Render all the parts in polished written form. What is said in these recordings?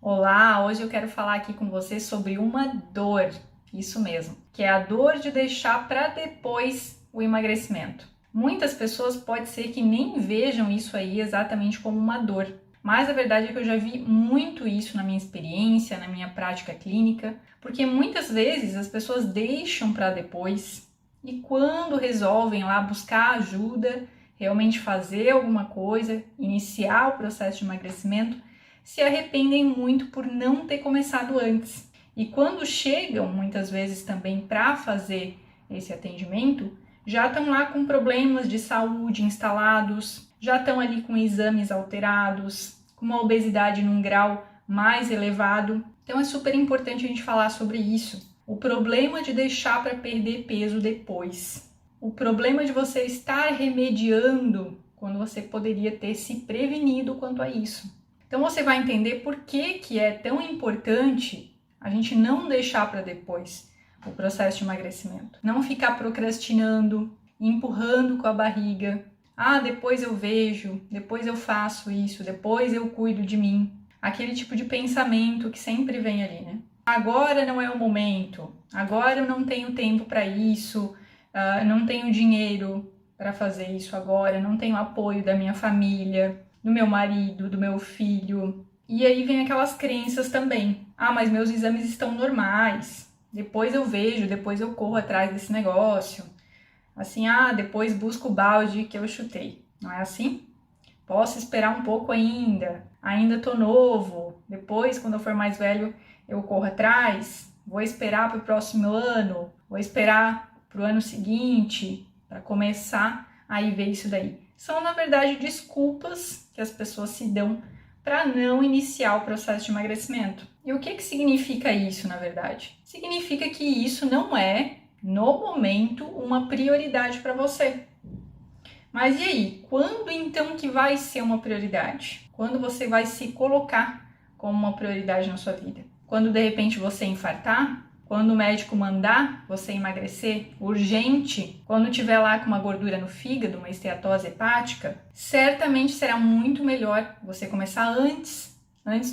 Olá, hoje eu quero falar aqui com você sobre uma dor, isso mesmo, que é a dor de deixar para depois o emagrecimento. Muitas pessoas pode ser que nem vejam isso aí exatamente como uma dor, mas a verdade é que eu já vi muito isso na minha experiência, na minha prática clínica, porque muitas vezes as pessoas deixam para depois e quando resolvem lá buscar ajuda, realmente fazer alguma coisa, iniciar o processo de emagrecimento, se arrependem muito por não ter começado antes. E quando chegam, muitas vezes também para fazer esse atendimento, já estão lá com problemas de saúde instalados, já estão ali com exames alterados, com uma obesidade num grau mais elevado. Então é super importante a gente falar sobre isso. O problema de deixar para perder peso depois. O problema de você estar remediando quando você poderia ter se prevenido quanto a isso. Então você vai entender por que é tão importante a gente não deixar para depois o processo de emagrecimento. Não ficar procrastinando, empurrando com a barriga. Ah, depois eu vejo, depois eu faço isso, depois eu cuido de mim. Aquele tipo de pensamento que sempre vem ali, né? Agora não é o momento, agora eu não tenho tempo para isso, não tenho dinheiro para fazer isso agora, não tenho apoio da minha família, do meu marido, do meu filho. E aí vem aquelas crenças também. Ah, mas meus exames estão normais. Depois eu vejo, depois eu corro atrás desse negócio. Assim, depois busco o balde que eu chutei. Não é assim? Posso esperar um pouco ainda tô novo. Depois, quando eu for mais velho, eu corro atrás. Vou esperar para o próximo ano. Vou esperar para o ano seguinte para começar a ver isso daí. São, na verdade, desculpas que as pessoas se dão para não iniciar o processo de emagrecimento. E o que significa isso, na verdade? Significa que isso não é, no momento, uma prioridade para você. Mas e aí? Quando então que vai ser uma prioridade? Quando você vai se colocar como uma prioridade na sua vida? Quando de repente você infartar? Quando o médico mandar você emagrecer urgente, quando tiver lá com uma gordura no fígado, uma esteatose hepática, certamente será muito melhor você começar antes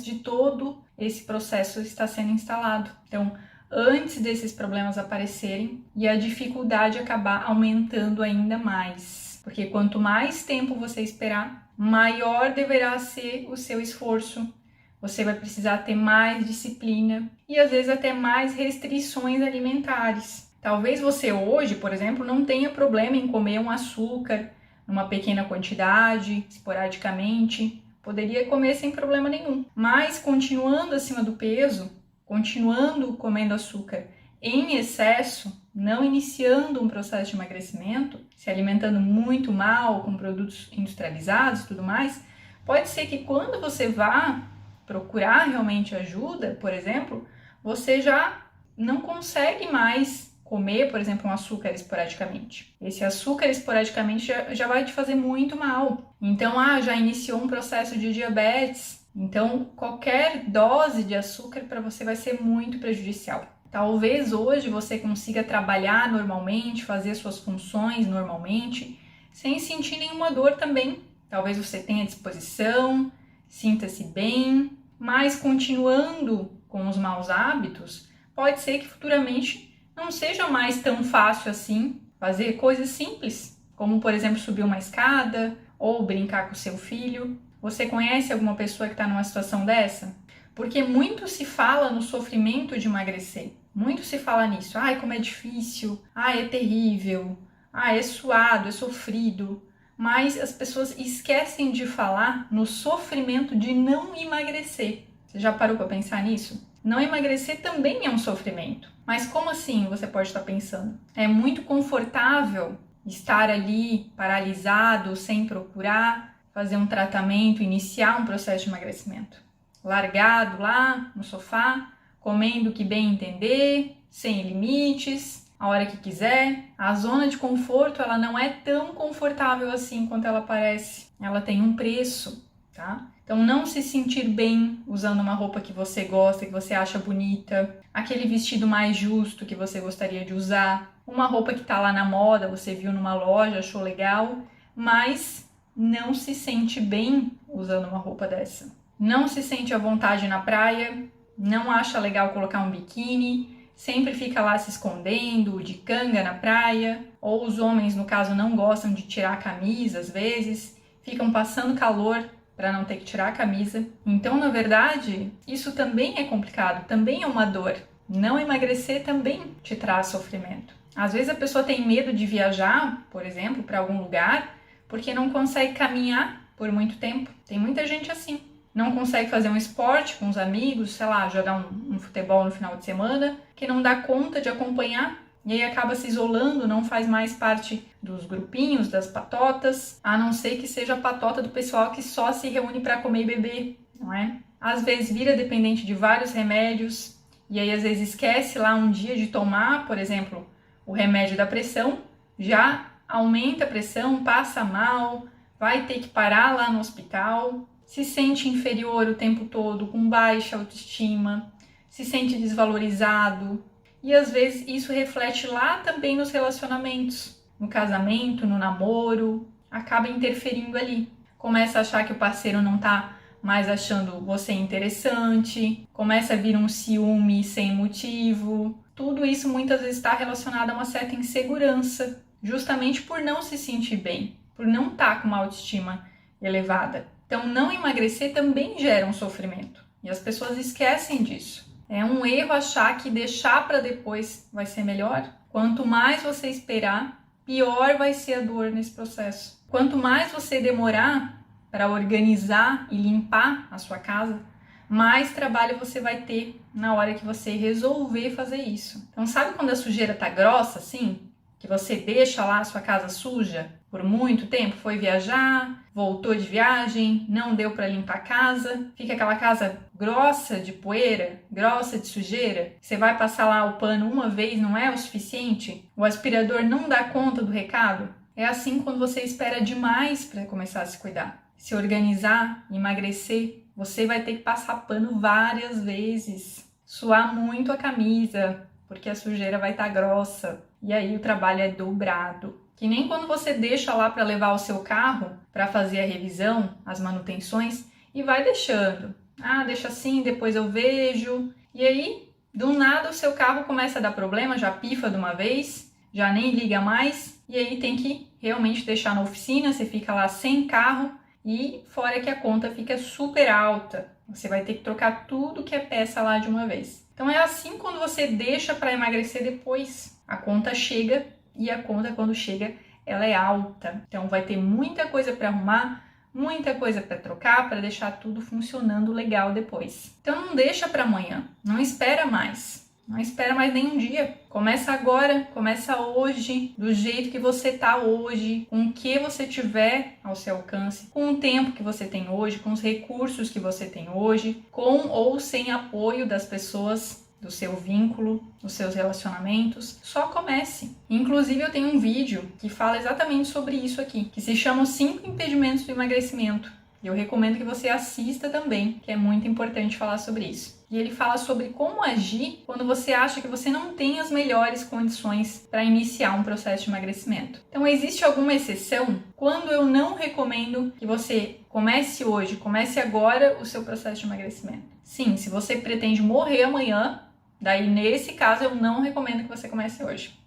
de todo esse processo estar sendo instalado. Então, antes desses problemas aparecerem e a dificuldade acabar aumentando ainda mais. Porque quanto mais tempo você esperar, maior deverá ser o seu esforço. Você vai precisar ter mais disciplina e às vezes até mais restrições alimentares. Talvez você hoje, por exemplo, não tenha problema em comer um açúcar numa pequena quantidade, esporadicamente. Poderia comer sem problema nenhum. Mas continuando acima do peso, continuando comendo açúcar em excesso, não iniciando um processo de emagrecimento, se alimentando muito mal com produtos industrializados e tudo mais, pode ser que quando você vá procurar realmente ajuda, por exemplo, você já não consegue mais comer, por exemplo, um açúcar esporadicamente. Esse açúcar esporadicamente já vai te fazer muito mal. Então, já iniciou um processo de diabetes. Então, qualquer dose de açúcar para você vai ser muito prejudicial. Talvez hoje você consiga trabalhar normalmente, fazer suas funções normalmente, sem sentir nenhuma dor também. Talvez você tenha disposição, sinta-se bem, mas continuando com os maus hábitos, pode ser que futuramente não seja mais tão fácil assim fazer coisas simples, como por exemplo subir uma escada ou brincar com seu filho. Você conhece alguma pessoa que está numa situação dessa? Porque muito se fala no sofrimento de emagrecer, muito se fala nisso. Como é difícil, é terrível, é suado, é sofrido. Mas as pessoas esquecem de falar no sofrimento de não emagrecer. Você já parou para pensar nisso? Não emagrecer também é um sofrimento. Mas como assim, você pode estar pensando? É muito confortável estar ali paralisado, sem procurar, fazer um tratamento, iniciar um processo de emagrecimento. Largado lá no sofá, comendo o que bem entender, sem limites, a hora que quiser. A zona de conforto, ela não é tão confortável assim quanto ela parece. Ela tem um preço, tá? Então não se sentir bem usando uma roupa que você gosta, que você acha bonita, aquele vestido mais justo que você gostaria de usar, uma roupa que tá lá na moda, você viu numa loja, achou legal, mas não se sente bem usando uma roupa dessa. não se sente à vontade na praia, não acha legal colocar um biquíni, sempre fica lá se escondendo, de canga na praia, ou os homens, no caso, não gostam de tirar a camisa às vezes, ficam passando calor para não ter que tirar a camisa. Então, na verdade, isso também é complicado, também é uma dor. Não emagrecer também te traz sofrimento. Às vezes a pessoa tem medo de viajar, por exemplo, para algum lugar, porque não consegue caminhar por muito tempo. Tem muita gente assim. Não consegue fazer um esporte com os amigos, sei lá, jogar um futebol no final de semana, que não dá conta de acompanhar. E aí acaba se isolando, não faz mais parte dos grupinhos, das patotas, a não ser que seja a patota do pessoal que só se reúne para comer e beber, não é? Às vezes vira dependente de vários remédios, e aí às vezes esquece lá um dia de tomar, por exemplo, o remédio da pressão, já aumenta a pressão, passa mal, vai ter que parar lá no hospital, se sente inferior o tempo todo, com baixa autoestima, se sente desvalorizado. E às vezes isso reflete lá também nos relacionamentos, no casamento, no namoro, acaba interferindo ali. Começa a achar que o parceiro não tá mais achando você interessante, começa a vir um ciúme sem motivo. Tudo isso muitas vezes está relacionado a uma certa insegurança, justamente por não se sentir bem, por não estar com uma autoestima elevada. Então, não emagrecer também gera um sofrimento e as pessoas esquecem disso. É um erro achar que deixar para depois vai ser melhor. Quanto mais você esperar, pior vai ser a dor nesse processo. Quanto mais você demorar para organizar e limpar a sua casa, mais trabalho você vai ter na hora que você resolver fazer isso. Então, sabe quando a sujeira tá grossa assim? Que você deixa lá a sua casa suja por muito tempo, foi viajar, voltou de viagem, não deu para limpar a casa, fica aquela casa grossa de poeira, grossa de sujeira, você vai passar lá o pano uma vez, não é o suficiente? O aspirador não dá conta do recado? É assim quando você espera demais para começar a se cuidar. Se organizar, emagrecer, você vai ter que passar pano várias vezes, suar muito a camisa, porque a sujeira vai estar grossa, e aí o trabalho é dobrado. Que nem quando você deixa lá para levar o seu carro para fazer a revisão, as manutenções, e vai deixando. Ah, deixa assim, depois eu vejo. E aí, do nada, o seu carro começa a dar problema, já pifa de uma vez, já nem liga mais, e aí tem que realmente deixar na oficina, você fica lá sem carro, e fora que a conta fica super alta. Você vai ter que trocar tudo que é peça lá de uma vez. Então é assim quando você deixa para emagrecer depois. A conta chega e a conta quando chega ela é alta. Então vai ter muita coisa para arrumar, muita coisa para trocar, para deixar tudo funcionando legal depois. Então não deixa para amanhã, não espera mais. Não espera mais nem um dia. Começa agora, começa hoje, do jeito que você tá hoje, com o que você tiver ao seu alcance, com o tempo que você tem hoje, com os recursos que você tem hoje, com ou sem apoio das pessoas, do seu vínculo, dos seus relacionamentos. Só comece. Inclusive eu tenho um vídeo que fala exatamente sobre isso aqui, que se chama Os 5 Impedimentos do Emagrecimento. E eu recomendo que você assista também, que é muito importante falar sobre isso. E ele fala sobre como agir quando você acha que você não tem as melhores condições para iniciar um processo de emagrecimento. Então, existe alguma exceção? Quando eu não recomendo que você comece hoje, comece agora o seu processo de emagrecimento? Sim, se você pretende morrer amanhã, daí nesse caso eu não recomendo que você comece hoje.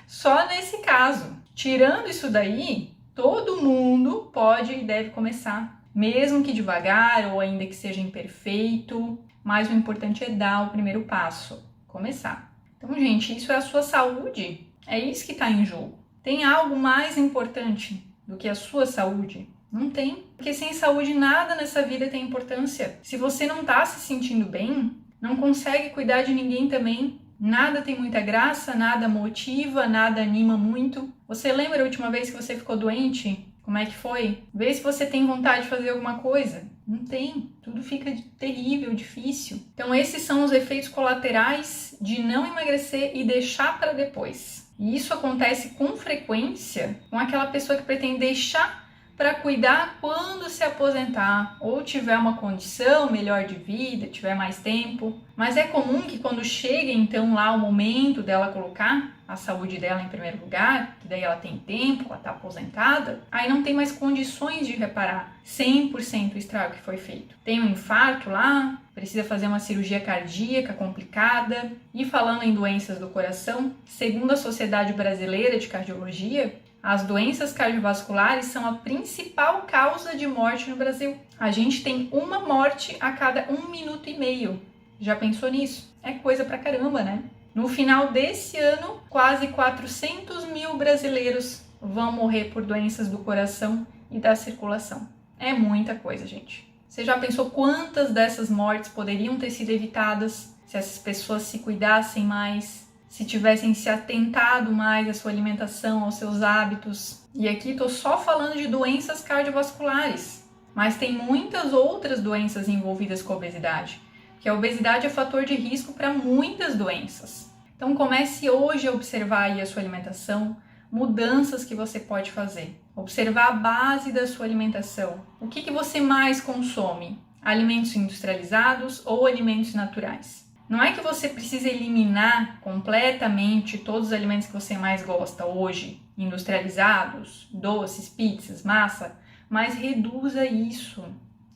Só nesse caso. Tirando isso daí, todo mundo pode e deve começar, mesmo que devagar ou ainda que seja imperfeito, mas o importante é dar o primeiro passo, começar. Então, gente, isso é a sua saúde, é isso que está em jogo. Tem algo mais importante do que a sua saúde? Não tem, porque sem saúde nada nessa vida tem importância. Se você não está se sentindo bem, não consegue cuidar de ninguém também, nada tem muita graça, nada motiva, nada anima muito. Você lembra a última vez que você ficou doente? Como é que foi? Vê se você tem vontade de fazer alguma coisa. Não tem. Tudo fica terrível, difícil. Então esses são os efeitos colaterais de não emagrecer e deixar para depois. E isso acontece com frequência com aquela pessoa que pretende deixar para cuidar quando se aposentar ou tiver uma condição melhor de vida, tiver mais tempo. Mas é comum que quando chega então lá o momento dela colocar a saúde dela em primeiro lugar, que daí ela tem tempo, ela está aposentada, aí não tem mais condições de reparar 100% o estrago que foi feito. Tem um infarto lá, precisa fazer uma cirurgia cardíaca complicada. E falando em doenças do coração, segundo a Sociedade Brasileira de Cardiologia, as doenças cardiovasculares são a principal causa de morte no Brasil. A gente tem uma morte a cada 1,5 minutos. Já pensou nisso? É coisa pra caramba, né? No final desse ano, quase 400 mil brasileiros vão morrer por doenças do coração e da circulação. É muita coisa, gente. Você já pensou quantas dessas mortes poderiam ter sido evitadas se essas pessoas se cuidassem mais, se tivessem se atentado mais à sua alimentação, aos seus hábitos? E aqui estou só falando de doenças cardiovasculares, mas tem muitas outras doenças envolvidas com a obesidade, que a obesidade é fator de risco para muitas doenças. Então comece hoje a observar aí a sua alimentação, mudanças que você pode fazer. Observar a base da sua alimentação. O que você mais consome? Alimentos industrializados ou alimentos naturais? Não é que você precisa eliminar completamente todos os alimentos que você mais gosta hoje, industrializados, doces, pizzas, massa, mas reduza isso.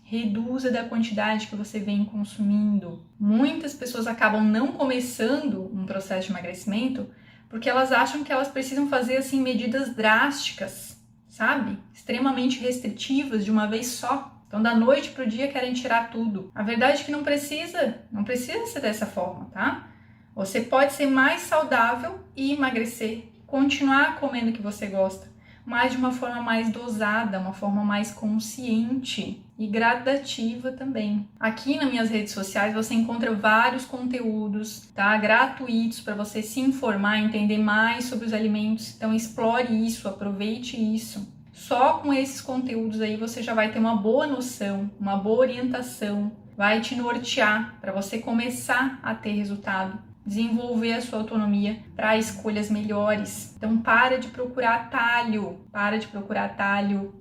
Reduza da quantidade que você vem consumindo. Muitas pessoas acabam não começando um processo de emagrecimento porque elas acham que elas precisam fazer assim medidas drásticas, sabe? Extremamente restritivas de uma vez só. Então, da noite para o dia querem tirar tudo. A verdade é que não precisa ser dessa forma, tá? Você pode ser mais saudável e emagrecer, continuar comendo o que você gosta, mas de uma forma mais dosada, uma forma mais consciente e gradativa também. Aqui nas minhas redes sociais você encontra vários conteúdos, tá? Gratuitos para você se informar, entender mais sobre os alimentos. Então explore isso, aproveite isso. Só com esses conteúdos aí você já vai ter uma boa noção, uma boa orientação, vai te nortear para você começar a ter resultado, desenvolver a sua autonomia para escolhas melhores. Então para de procurar atalho,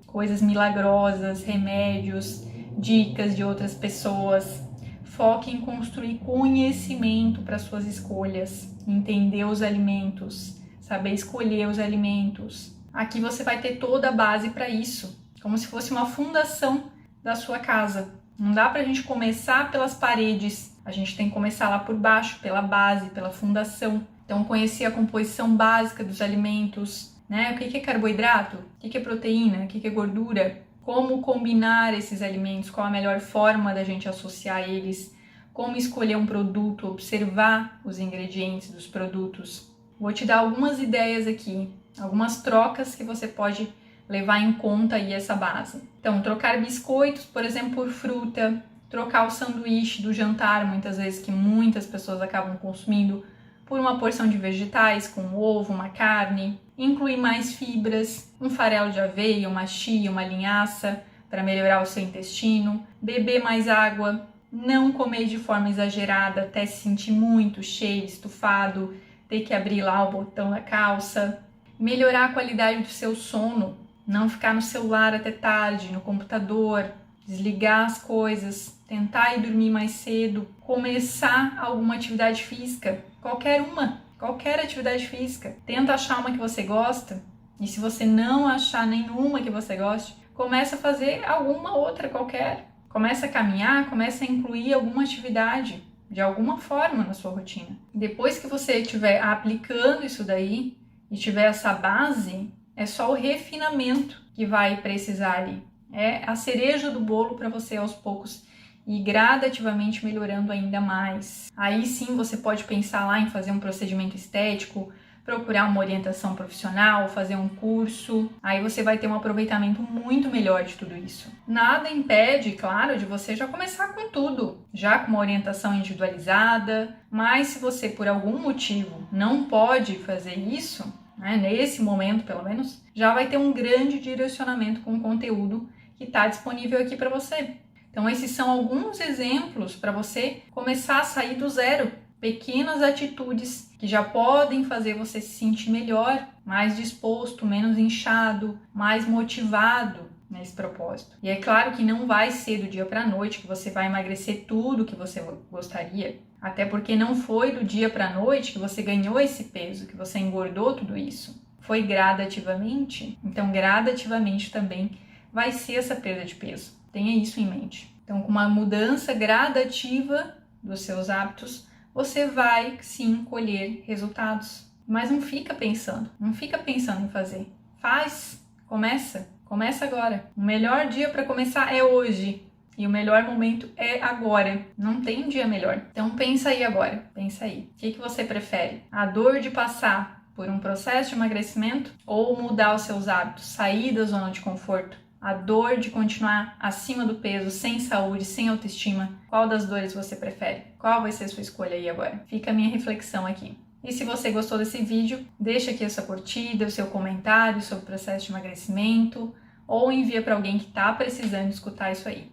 coisas milagrosas, remédios, dicas de outras pessoas. Foque em construir conhecimento para suas escolhas, entender os alimentos, saber escolher os alimentos. Aqui você vai ter toda a base para isso, como se fosse uma fundação da sua casa. Não dá para a gente começar pelas paredes, a gente tem que começar lá por baixo, pela base, pela fundação. Então, conhecer a composição básica dos alimentos, né? O que é carboidrato, o que é proteína, o que é gordura, como combinar esses alimentos, qual a melhor forma da gente associar eles, como escolher um produto, observar os ingredientes dos produtos. Vou te dar algumas ideias aqui, algumas trocas que você pode levar em conta aí essa base. Então, trocar biscoitos, por exemplo, por fruta, trocar o sanduíche do jantar, muitas vezes que muitas pessoas acabam consumindo, por uma porção de vegetais, com um ovo, uma carne, incluir mais fibras, um farelo de aveia, uma chia, uma linhaça, para melhorar o seu intestino, beber mais água, não comer de forma exagerada até se sentir muito cheio, estufado, ter que abrir lá o botão da calça, melhorar a qualidade do seu sono, não ficar no celular até tarde, no computador, desligar as coisas, tentar ir dormir mais cedo, começar alguma atividade física, qualquer atividade física. Tenta achar uma que você gosta e se você não achar nenhuma que você goste, começa a fazer alguma outra qualquer. Começa a caminhar, começa a incluir alguma atividade de alguma forma na sua rotina. Depois que você estiver aplicando isso daí e tiver essa base, é só o refinamento que vai precisar ali. É a cereja do bolo para você aos poucos ir gradativamente melhorando ainda mais. Aí sim você pode pensar lá em fazer um procedimento estético, procurar uma orientação profissional, fazer um curso. Aí você vai ter um aproveitamento muito melhor de tudo isso. Nada impede, claro, de você já começar com tudo, já com uma orientação individualizada, mas se você por algum motivo não pode fazer isso, né, nesse momento pelo menos, já vai ter um grande direcionamento com o conteúdo que está disponível aqui para você. Então esses são alguns exemplos para você começar a sair do zero. Pequenas atitudes que já podem fazer você se sentir melhor, mais disposto, menos inchado, mais motivado nesse propósito. E é claro que não vai ser do dia para a noite que você vai emagrecer tudo que você gostaria, até porque não foi do dia para a noite que você ganhou esse peso, que você engordou tudo isso. Foi gradativamente. Então, gradativamente também vai ser essa perda de peso. Tenha isso em mente. Então, com uma mudança gradativa dos seus hábitos, você vai sim colher resultados. Mas não fica pensando em fazer. Faz, começa agora. O melhor dia para começar é hoje. E o melhor momento é agora. Não tem um dia melhor. Então pensa aí agora. Pensa aí. O que você prefere? A dor de passar por um processo de emagrecimento ou mudar os seus hábitos, sair da zona de conforto? A dor de continuar acima do peso, sem saúde, sem autoestima. Qual das dores você prefere? Qual vai ser a sua escolha aí agora? Fica a minha reflexão aqui. E se você gostou desse vídeo, deixa aqui a sua curtida, o seu comentário sobre o processo de emagrecimento ou envia para alguém que está precisando escutar isso aí.